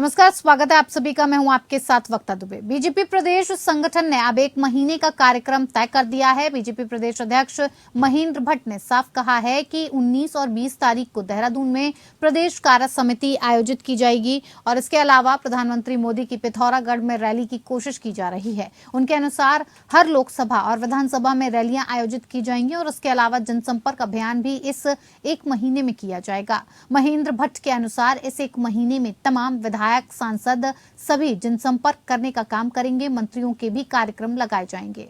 नमस्कार, स्वागत है आप सभी का। मैं हूं आपके साथ वक्ता दुबे। बीजेपी प्रदेश संगठन ने अब 1 महीने का कार्यक्रम तय कर दिया है। बीजेपी प्रदेश अध्यक्ष महेंद्र भट्ट ने साफ कहा है कि 19 और 20 तारीख को देहरादून में प्रदेश कार्य समिति आयोजित की जाएगी और इसके अलावा प्रधानमंत्री मोदी की पिथौरागढ़ में रैली की कोशिश की जा रही है। उनके अनुसार हर लोकसभा और विधानसभा में रैलियां आयोजित की जाएंगी और इसके अलावा जनसंपर्क अभियान भी इस 1 महीने में किया जाएगा। महेंद्र भट्ट के अनुसार इस 1 महीने में तमाम विधायक, सांसद सभी जनसंपर्क करने का काम करेंगे। मंत्रियों के भी कार्यक्रम लगाए जाएंगे।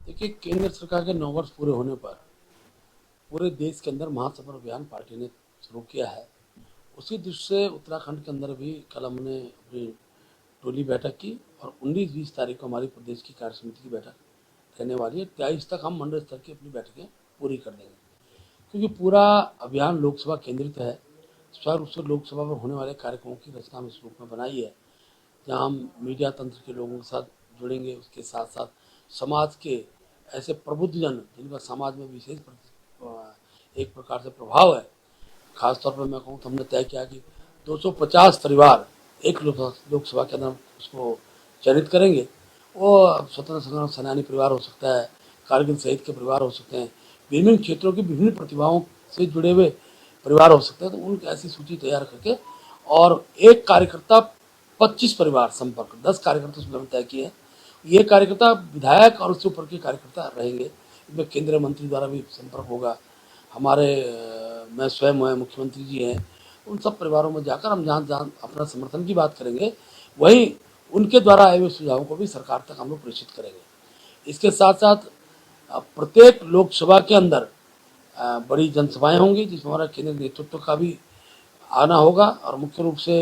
देखिए, केंद्र सरकार के 9 वर्ष पूरे होने पर पूरे देश के अंदर महासफर अभियान पार्टी ने शुरू किया है। उसी दृष्टि से उत्तराखंड के अंदर भी कल हमने अपनी टोली बैठक की और 19-20 तारीख को हमारी प्रदेश की कार्य समिति की बैठक रहने वाली है। 23 तक हम मंडल स्तर की अपनी बैठकें पूरी कर देंगे, क्योंकि पूरा अभियान लोकसभा केंद्रित है। स्व रूप से लोकसभा में होने वाले कार्यक्रमों की रचना हम इस रूप में बनाई है, जहाँ हम मीडिया तंत्र के लोगों के साथ जुड़ेंगे। उसके साथ साथ समाज के ऐसे प्रबुद्धजन जिनका समाज में विशेष एक प्रकार से प्रभाव है। खासतौर पर मैं कहूँ तो हमने तय किया कि 250 परिवार एक लोकसभा के अंदर उसको चयनित करेंगे। वो स्वतंत्र संग्राम सेनानी परिवार हो सकता है, कारगिल शहीद के परिवार हो सकते हैं, विभिन्न क्षेत्रों की विभिन्न प्रतिभाओं से जुड़े हुए परिवार हो सकते हैं। तो उनकी ऐसी सूची तैयार करके और एक कार्यकर्ता 25 परिवार संपर्क 10 कार्यकर्ता उसमें हम तय किए हैं। ये कार्यकर्ता विधायक और उससे ऊपर के कार्यकर्ता रहेंगे। इसमें केंद्रीय मंत्री द्वारा भी संपर्क होगा। हमारे मैं स्वयं मुख्यमंत्री जी हैं, उन सब परिवारों में जाकर हम जहाँ अपना समर्थन की बात करेंगे, वहीं उनके द्वारा आए हुए सुझावों को भी सरकार तक हम लोग प्रेषित करेंगे। इसके साथ साथ प्रत्येक लोकसभा के अंदर बड़ी जनसभाएं होंगी, जिसमें हमारा केंद्रीय नेतृत्व का भी आना होगा और मुख्य रूप से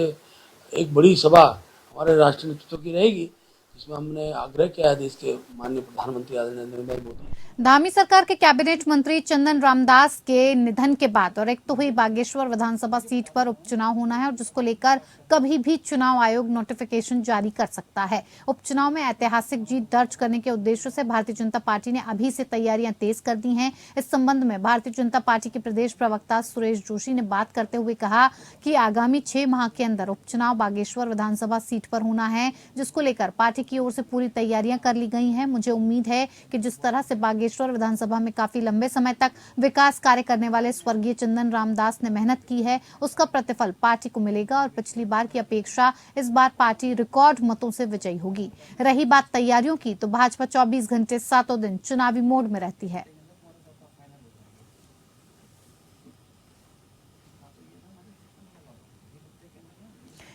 एक बड़ी सभा हमारे राष्ट्रीय नेतृत्व की रहेगी, जिसमें हमने आग्रह किया है देश के माननीय प्रधानमंत्री आदरणीय नरेंद्र भाई मोदी। धामी सरकार के कैबिनेट मंत्री चंदन रामदास के निधन के बाद और एक तो हुई बागेश्वर विधानसभा सीट पर उपचुनाव होना है और जिसको लेकर कभी भी चुनाव आयोग नोटिफिकेशन जारी कर सकता है। उपचुनाव में ऐतिहासिक जीत दर्ज करने के उद्देश्य से भारतीय जनता पार्टी ने अभी से तैयारियां तेज कर दी हैं। इस संबंध में भारतीय जनता पार्टी के प्रदेश प्रवक्ता सुरेश जोशी ने बात करते हुए कहा कि आगामी 6 माह के अंदर उपचुनाव बागेश्वर विधानसभा सीट पर होना है, जिसको लेकर पार्टी की ओर से पूरी तैयारियां कर ली गई हैं। मुझे उम्मीद है कि जिस तरह से बागेश्वर विधानसभा में काफी लंबे समय तक विकास कार्य करने वाले स्वर्गीय चंदन रामदास ने मेहनत की है, उसका प्रतिफल पार्टी को मिलेगा और पिछली बार की अपेक्षा इस बार पार्टी रिकॉर्ड मतों से विजयी होगी। रही बात तैयारियों की, तो भाजपा 24 घंटे 7 दिन चुनावी मोड में रहती है।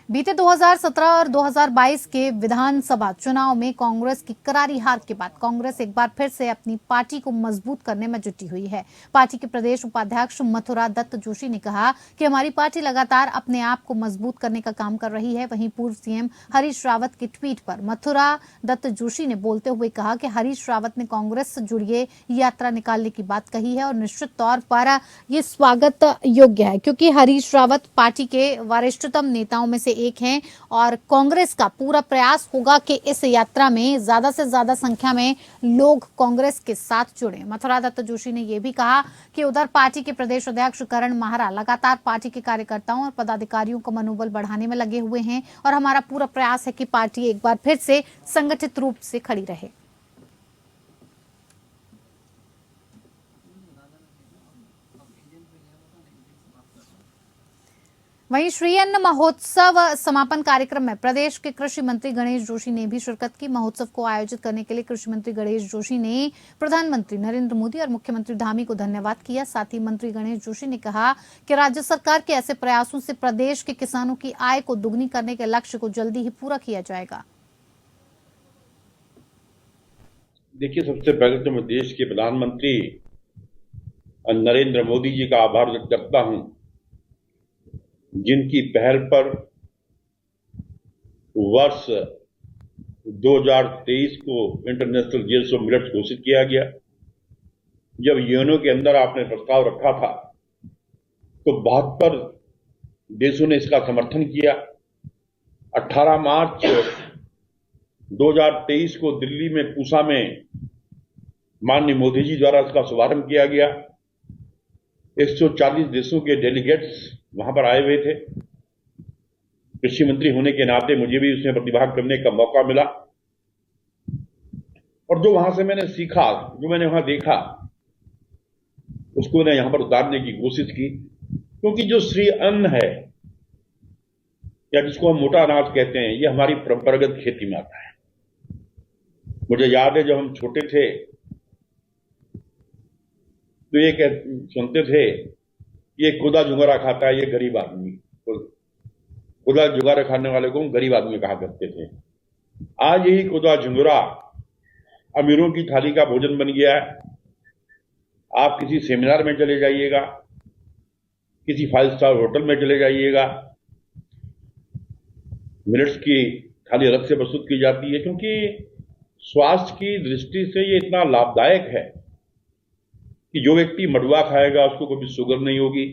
बीते 2017 और 2022 के विधानसभा चुनाव में कांग्रेस की करारी हार के बाद कांग्रेस एक बार फिर से अपनी पार्टी को मजबूत करने में जुटी हुई है। पार्टी के प्रदेश उपाध्यक्ष मथुरा दत्त जोशी ने कहा कि हमारी पार्टी लगातार अपने आप को मजबूत करने का काम कर रही है। वहीं पूर्व सीएम हरीश रावत के ट्वीट पर मथुरा दत्त जोशी ने बोलते हुए कहा कि हरीश रावत ने कांग्रेस से जुड़िए यात्रा निकालने की बात कही है और निश्चित तौर पर ये स्वागत योग्य है, क्योंकि हरीश रावत पार्टी के वरिष्ठतम नेताओं में से एक हैं और कांग्रेस का पूरा प्रयास होगा कि इस यात्रा में ज्यादा से ज्यादा संख्या में लोग कांग्रेस के साथ जुड़े। मथुरा दत्त जोशी ने यह भी कहा कि उधर पार्टी के प्रदेश अध्यक्ष करण माहरा लगातार पार्टी के कार्यकर्ताओं और पदाधिकारियों का मनोबल बढ़ाने में लगे हुए हैं और हमारा पूरा प्रयास है कि पार्टी एक बार फिर से संगठित रूप से खड़ी रहे। वहीं श्री अन्न महोत्सव समापन कार्यक्रम में प्रदेश के कृषि मंत्री गणेश जोशी ने भी शिरकत की। महोत्सव को आयोजित करने के लिए कृषि मंत्री गणेश जोशी ने प्रधानमंत्री नरेंद्र मोदी और मुख्यमंत्री धामी को धन्यवाद किया। साथ ही मंत्री गणेश जोशी ने कहा कि राज्य सरकार के ऐसे प्रयासों से प्रदेश के किसानों की आय को दुगनी करने के लक्ष्य को जल्दी ही पूरा किया जाएगा। देखिए, सबसे पहले तो मैं देश के प्रधानमंत्री नरेंद्र मोदी जी का आभार व्यक्त करता हूं, जिनकी पहल पर वर्ष 2023 को इंटरनेशनल ईयर ऑफ मिलेट्स घोषित किया गया। जब यूएनओ के अंदर आपने प्रस्ताव रखा था तो 72 देशों ने इसका समर्थन किया। 18 मार्च 2023 को दिल्ली में पूसा में माननीय मोदी जी द्वारा इसका शुभारंभ किया गया। 140 देशों के डेलीगेट्स वहां पर आए हुए थे। कृषि मंत्री होने के नाते मुझे भी उसमें प्रतिभाग करने का मौका मिला, और जो वहां से मैंने सीखा, जो मैंने वहां देखा, उसको मैंने यहां पर उतारने की कोशिश की। क्योंकि जो श्री अन्न है, या जिसको हम मोटा अनाज कहते हैं, ये हमारी परंपरागत खेती में आता है। मुझे याद है जब हम छोटे थे तो ये सुनते थे, ये खुदा जुगारा खाता है, ये गरीब आदमी। खुदा जुगारा खाने वाले को हम गरीब आदमी कहा करते थे। आज यही खुदा जुगारा अमीरों की थाली का भोजन बन गया है। आप किसी सेमिनार में चले जाइएगा, किसी 5 स्टार होटल में चले जाइएगा, मिलेट्स की थाली अलग से प्रस्तुत की जाती है, क्योंकि स्वास्थ्य की दृष्टि से ये इतना लाभदायक है कि जो व्यक्ति मडुआ खाएगा उसको कभी शुगर नहीं होगी,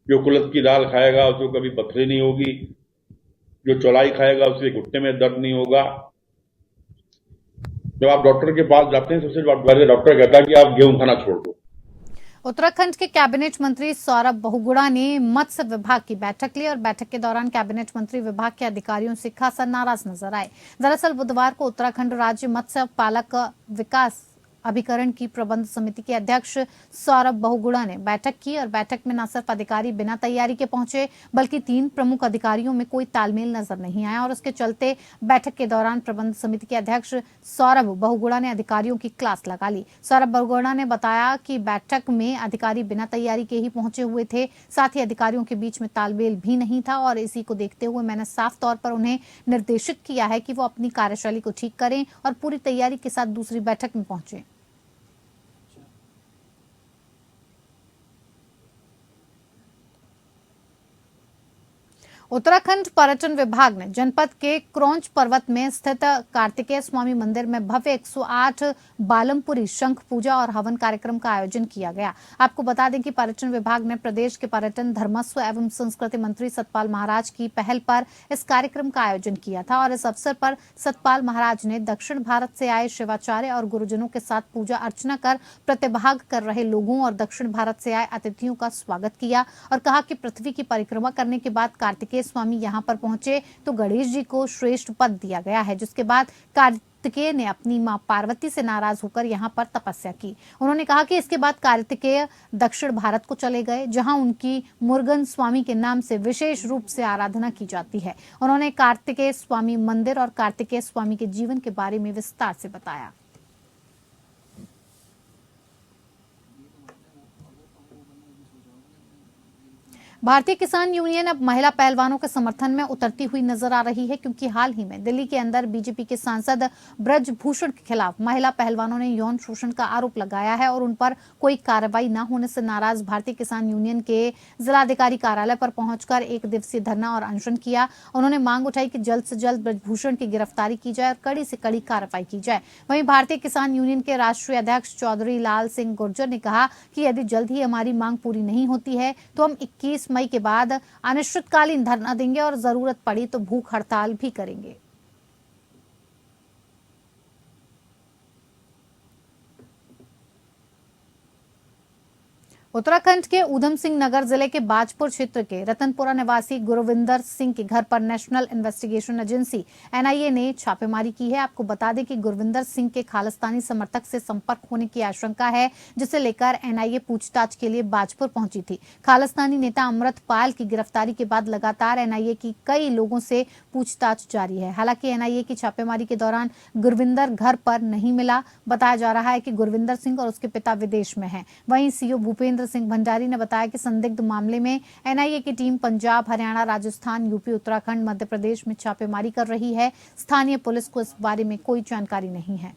जो कुलथ की दाल खाएगा उसको कभी पथरी नहीं होगी, जो चौलाई खाएगा उसके घुटने में दर्द नहीं होगा। जब आप डॉक्टर के पास जाते हैं, सबसे पहले डॉक्टर कहता है कि आप गेहूं खाना छोड़ दो। उत्तराखंड के कैबिनेट मंत्री सौरभ बहुगुणा ने मत्स्य विभाग की बैठक ली और बैठक के दौरान कैबिनेट मंत्री विभाग के अधिकारियों से खासा नाराज नजर आए। दरअसल बुधवार को उत्तराखंड राज्य मत्स्य पालक विकास अभिकरण की प्रबंध समिति के अध्यक्ष सौरभ बहुगुणा ने बैठक की और बैठक में न सिर्फ अधिकारी बिना तैयारी के पहुंचे, बल्कि 3 प्रमुख अधिकारियों में कोई तालमेल नजर नहीं आया और उसके चलते बैठक के दौरान प्रबंध समिति के अध्यक्ष सौरभ बहुगुणा ने अधिकारियों की क्लास लगा ली। सौरभ बहुगुणा ने बताया कि बैठक में अधिकारी बिना तैयारी के ही पहुंचे हुए थे, साथ ही अधिकारियों के बीच में तालमेल भी नहीं था और इसी को देखते हुए मैंने साफ तौर पर उन्हें निर्देशित किया है कि वो अपनी कार्यशैली को ठीक करें और पूरी तैयारी के साथ दूसरी बैठक में पहुंचे। उत्तराखंड पर्यटन विभाग ने जनपद के क्रौंच पर्वत में स्थित कार्तिकेय स्वामी मंदिर में भव्य 108 बालमपुरी शंख पूजा और हवन कार्यक्रम का आयोजन किया गया। आपको बता दें कि पर्यटन विभाग ने प्रदेश के पर्यटन, धर्मस्व एवं संस्कृति मंत्री सतपाल महाराज की पहल पर इस कार्यक्रम का आयोजन किया था और इस अवसर पर सतपाल महाराज ने दक्षिण भारत से आए शिवाचार्य और गुरुजनों के साथ पूजा अर्चना कर प्रतिभाग कर रहे लोगों और दक्षिण भारत से आए अतिथियों का स्वागत किया और कहा कि पृथ्वी की परिक्रमा करने के बाद कार्तिकेय स्वामी यहां पर पहुंचे तो गणेश जी को श्रेष्ठ पद दिया गया है, जिसके बाद कार्तिकेय ने अपनी मां पार्वती से नाराज होकर यहां पर तपस्या की। उन्होंने कहा कि इसके बाद कार्तिकेय दक्षिण भारत को चले गए, जहां उनकी मुरुगन स्वामी के नाम से विशेष रूप से आराधना की जाती है। उन्होंने कार्तिकेय स्वामी मंदिर और कार्तिकेय स्वामी के जीवन के बारे में विस्तार से बताया। भारतीय किसान यूनियन अब महिला पहलवानों के समर्थन में उतरती हुई नजर आ रही है, क्योंकि हाल ही में दिल्ली के अंदर बीजेपी के सांसद ब्रजभूषण के खिलाफ महिला पहलवानों ने यौन शोषण का आरोप लगाया है और उन पर कोई कार्रवाई न होने से नाराज भारतीय किसान यूनियन के जिलाधिकारी कार्यालय पर पहुंचकर 1 दिवसीय धरना और अनशन किया। उन्होंने मांग उठाई कि जल्द से जल्द ब्रजभूषण की गिरफ्तारी की जाए और कड़ी से कड़ी कार्रवाई की जाए। वहीं भारतीय किसान यूनियन के राष्ट्रीय अध्यक्ष चौधरी लाल सिंह गुर्जर ने कहा कि यदि जल्द ही हमारी मांग पूरी नहीं होती है तो हम 21 मई के बाद अनिश्चितकालीन धरना देंगे और जरूरत पड़ी तो भूख हड़ताल भी करेंगे। उत्तराखंड के ऊधम सिंह नगर जिले के बाजपुर क्षेत्र के रतनपुरा निवासी गुरविंदर सिंह के घर पर नेशनल इन्वेस्टिगेशन एजेंसी एनआईए ने छापेमारी की है। आपको बता दें कि गुरविंदर सिंह के खालिस्तानी समर्थक से संपर्क होने की आशंका है, जिसे लेकर एनआईए पूछताछ के लिए बाजपुर पहुंची थी। खालिस्तानी नेता अमृतपाल की गिरफ्तारी के बाद लगातार एनआईए की कई लोगों से पूछताछ जारी है। हालांकि एनआईए की छापेमारी के दौरान गुरविंदर घर पर नहीं मिला। बताया जा रहा है कि गुरविंदर सिंह और उसके पिता विदेश में हैं। वहीं सीओ भूपेंद्र सिंह भंडारी ने बताया कि संदिग्ध मामले में एनआईए की टीम पंजाब, हरियाणा, राजस्थान, यूपी, उत्तराखंड, मध्य प्रदेश में छापेमारी कर रही है। स्थानीय पुलिस को इस बारे में कोई जानकारी नहीं है।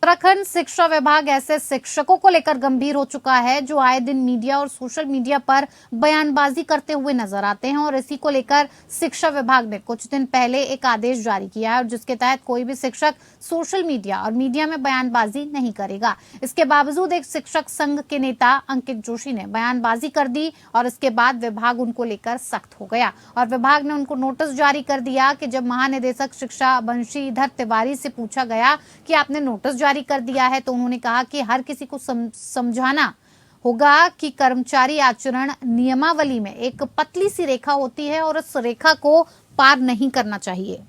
उत्तराखंड शिक्षा विभाग ऐसे शिक्षकों को लेकर गंभीर हो चुका है जो आए दिन मीडिया और सोशल मीडिया पर बयानबाजी करते हुए नजर आते हैं और इसी को लेकर शिक्षा विभाग ने कुछ दिन पहले एक आदेश जारी किया है और जिसके तहत कोई भी शिक्षक सोशल मीडिया और मीडिया में बयानबाजी नहीं करेगा। इसके बावजूद एक शिक्षक संघ के नेता अंकित जोशी ने बयानबाजी कर दी और इसके बाद विभाग उनको लेकर सख्त हो गया और विभाग ने उनको नोटिस जारी कर दिया कि जब महानिदेशक शिक्षा बंशीधर तिवारी से पूछा गया कि आपने नोटिस जारी जारी कर दिया है। तो उन्होंने कहा कि हर किसी को समझाना होगा कि कर्मचारी आचरण नियमावली में एक पतली सी रेखा होती है और उस रेखा को पार नहीं करना चाहिए।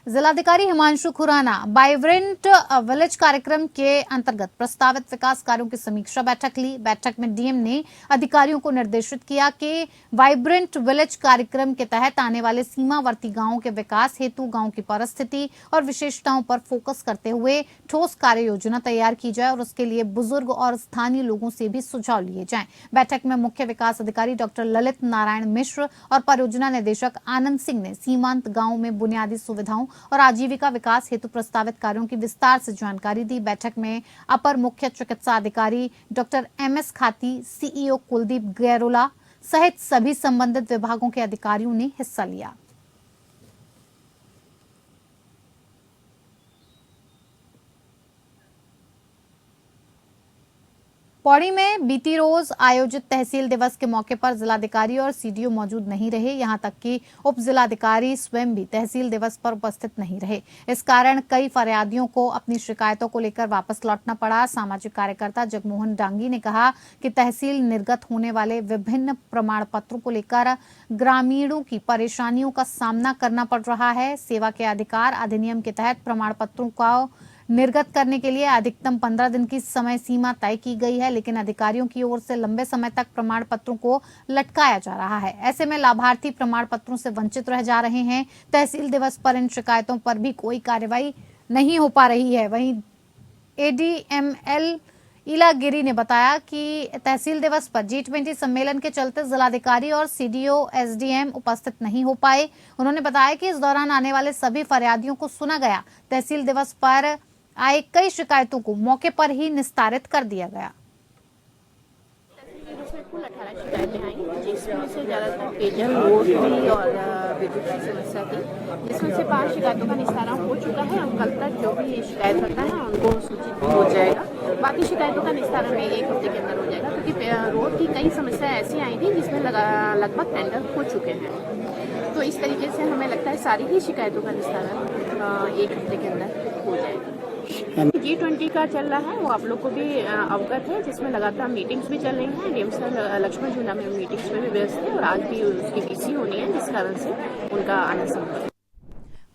जिलाधिकारी हिमांशु खुराना वाइब्रेंट विलेज कार्यक्रम के अंतर्गत प्रस्तावित विकास कार्यों की समीक्षा बैठक ली। बैठक में डीएम ने अधिकारियों को निर्देशित किया कि वाइब्रेंट विलेज कार्यक्रम के तहत आने वाले सीमावर्ती गांवों के विकास हेतु गांव की परिस्थिति और विशेषताओं पर फोकस करते हुए ठोस कार्य योजना तैयार की जाए और उसके लिए बुजुर्ग और स्थानीय लोगों से भी सुझाव लिए जाएं। बैठक में मुख्य विकास अधिकारी डॉक्टर ललित नारायण मिश्र और परियोजना निदेशक आनंद सिंह ने सीमांत गांवों में बुनियादी सुविधाओं और आजीविका विकास हेतु प्रस्तावित कार्यों की विस्तार से जानकारी दी। बैठक में अपर मुख्य चिकित्सा अधिकारी डॉक्टर एमएस खाती, सीईओ कुलदीप गैरोला सहित सभी संबंधित विभागों के अधिकारियों ने हिस्सा लिया। पौड़ी में बीती रोज आयोजित तहसील दिवस के मौके पर जिलाधिकारी और सीडीओ मौजूद नहीं रहे। यहां तक कि उप जिलाधिकारी स्वयं भी तहसील दिवस पर उपस्थित नहीं रहे। इस कारण कई फरियादियों को अपनी शिकायतों को लेकर वापस लौटना पड़ा। सामाजिक कार्यकर्ता जगमोहन डांगी ने कहा कि तहसील निर्गत होने वाले विभिन्न प्रमाण पत्रों को लेकर ग्रामीणों की परेशानियों का सामना करना पड़ रहा है। सेवा के अधिकार अधिनियम के तहत प्रमाण पत्रों का निर्गत करने के लिए अधिकतम 15 दिन की समय सीमा तय की गई है, लेकिन अधिकारियों की ओर से लंबे समय तक प्रमाण पत्रों को लटकाया जा रहा है। ऐसे में लाभार्थी प्रमाण पत्रों से वंचित रह जा रहे हैं। तहसील दिवस पर इन शिकायतों पर भी कोई कार्रवाई नहीं हो पा रही है। वहीं एडीएमएल इलागिरी ने बताया कि तहसील दिवस पर G20 सम्मेलन के चलते जिलाधिकारी और सीडीओ एसडीएम उपस्थित नहीं हो पाए। उन्होंने बताया कि इस दौरान आने वाले सभी फरियादियों को सुना गया। तहसील दिवस पर आए कई शिकायतों को मौके पर ही निस्तारित कर दिया गया। कुल 18 शिकायतें आई, जिसमें से ज़्यादातर पेयजल, रोड भी और विद्युत की समस्या थी, जिसमें से 5 शिकायतों का निस्तारा हो चुका है। अब कल तक जो भी शिकायत करता है उनको सूचित हो जाएगा। बाकी शिकायतों का निस्तारा में 1 हफ्ते के अंदर हो जाएगा, क्योंकि रोड की कई समस्याएं ऐसी आई थी जिसमें लगभग टेंडर हो चुके हैं। तो इस तरीके से हमें लगता है सारी ही शिकायतों का निस्तारा 1 हफ्ते के अंदर हो जाएगा। G20 का चल रहा है, वो आप लोग को भी अवगत है, जिसमें लगातार मीटिंग्स भी चल रही हैं। डीएम सर लक्ष्मण झूला में मीटिंग्स में भी व्यस्त है और आज भी उसकी पीसी होनी है, जिस कारण से उनका आना संभव है।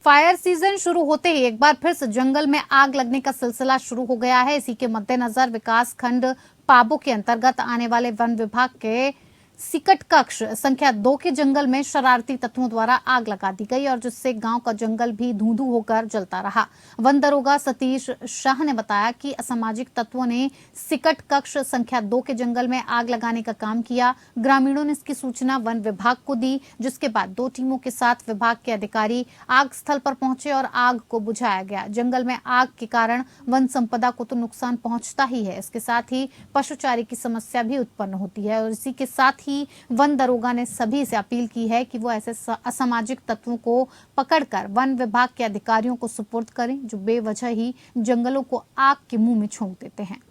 फायर सीजन शुरू होते ही एक बार फिर से जंगल में आग लगने का सिलसिला शुरू हो गया है। इसी के मद्देनजर विकास खंड पाबो के अंतर्गत आने वाले वन विभाग के सिकट कक्ष संख्या 2 के जंगल में शरारती तत्वों द्वारा आग लगा दी गई और जिससे गांव का जंगल भी धुंधु होकर जलता रहा। वन दरोगा सतीश शाह ने बताया कि असामाजिक तत्वों ने सिकट कक्ष संख्या 2 के जंगल में आग लगाने का काम किया। ग्रामीणों ने इसकी सूचना वन विभाग को दी, जिसके बाद 2 टीमों के साथ विभाग के अधिकारी आग स्थल पर पहुंचे और आग को बुझाया गया। जंगल में आग के कारण वन संपदा को तो नुकसान पहुंचता ही है, इसके साथ ही पशुचारी की समस्या भी उत्पन्न होती है। और इसी के साथ वन दरोगा ने सभी से अपील की है कि वो ऐसे असामाजिक तत्वों को पकड़कर वन विभाग के अधिकारियों को सुपुर्द करें, जो बेवजह ही जंगलों को आग के मुंह में झोंक देते हैं।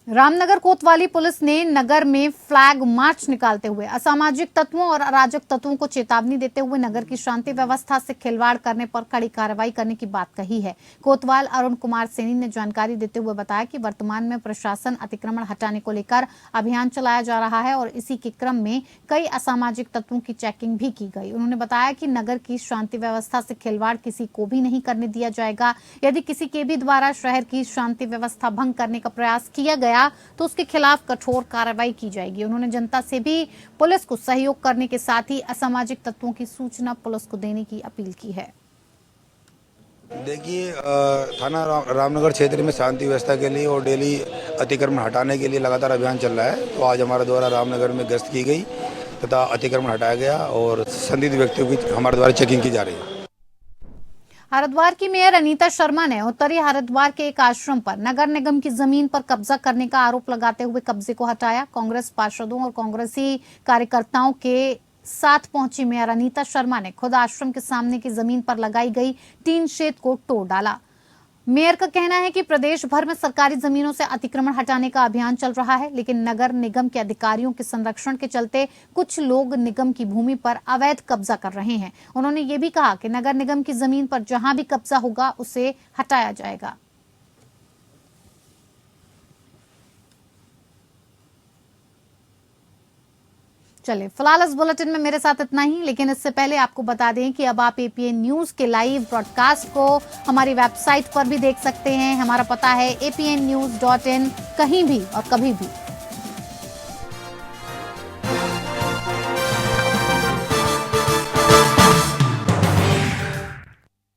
रामनगर कोतवाली पुलिस ने नगर में फ्लैग मार्च निकालते हुए असामाजिक तत्वों और अराजक तत्वों को चेतावनी देते हुए नगर की शांति व्यवस्था से खिलवाड़ करने पर कड़ी कार्रवाई करने की बात कही है। कोतवाल अरुण कुमार सैनी ने जानकारी देते हुए बताया कि वर्तमान में प्रशासन अतिक्रमण हटाने को लेकर अभियान चलाया जा रहा है और इसी के क्रम में कई असामाजिक तत्वों की चेकिंग भी की गई। उन्होंने बताया कि नगर की शांति व्यवस्था से खिलवाड़ किसी को भी नहीं करने दिया जाएगा। यदि किसी के भी द्वारा शहर की शांति व्यवस्था भंग करने का प्रयास किया गया तो उसके खिलाफ कठोर कार्रवाई की जाएगी। उन्होंने जनता से भी पुलिस को सहयोग करने के साथ ही असामाजिक तत्वों की सूचना पुलिस को देने की अपील की है। देखिए, थाना रामनगर क्षेत्र में शांति व्यवस्था के लिए और डेली अतिक्रमण हटाने के लिए लगातार अभियान चल रहा है। तो आज हमारे द्वारा रामनगर में गश्त की गई तथा अतिक्रमण हटाया गया और संदिग्ध व्यक्तियों की हमारे द्वारा चेकिंग की जा रही है। हरिद्वार की मेयर अनीता शर्मा ने उत्तरी हरिद्वार के एक आश्रम पर नगर निगम की जमीन पर कब्जा करने का आरोप लगाते हुए कब्जे को हटाया। कांग्रेस पार्षदों और कांग्रेसी कार्यकर्ताओं के साथ पहुंची मेयर अनीता शर्मा ने खुद आश्रम के सामने की जमीन पर लगाई गई टीन शेड को तोड़ डाला। मेयर का कहना है कि प्रदेश भर में सरकारी जमीनों से अतिक्रमण हटाने का अभियान चल रहा है, लेकिन नगर निगम के अधिकारियों के संरक्षण के चलते कुछ लोग निगम की भूमि पर अवैध कब्जा कर रहे हैं। उन्होंने ये भी कहा कि नगर निगम की जमीन पर जहां भी कब्जा होगा उसे हटाया जाएगा। चलिए, फिलहाल इस बुलेटिन में मेरे साथ इतना ही, लेकिन इससे पहले आपको बता दें कि अब आप एपीएन न्यूज के लाइव ब्रॉडकास्ट को हमारी वेबसाइट पर भी देख सकते हैं। हमारा पता है apnnews.in, कहीं भी और कभी भी।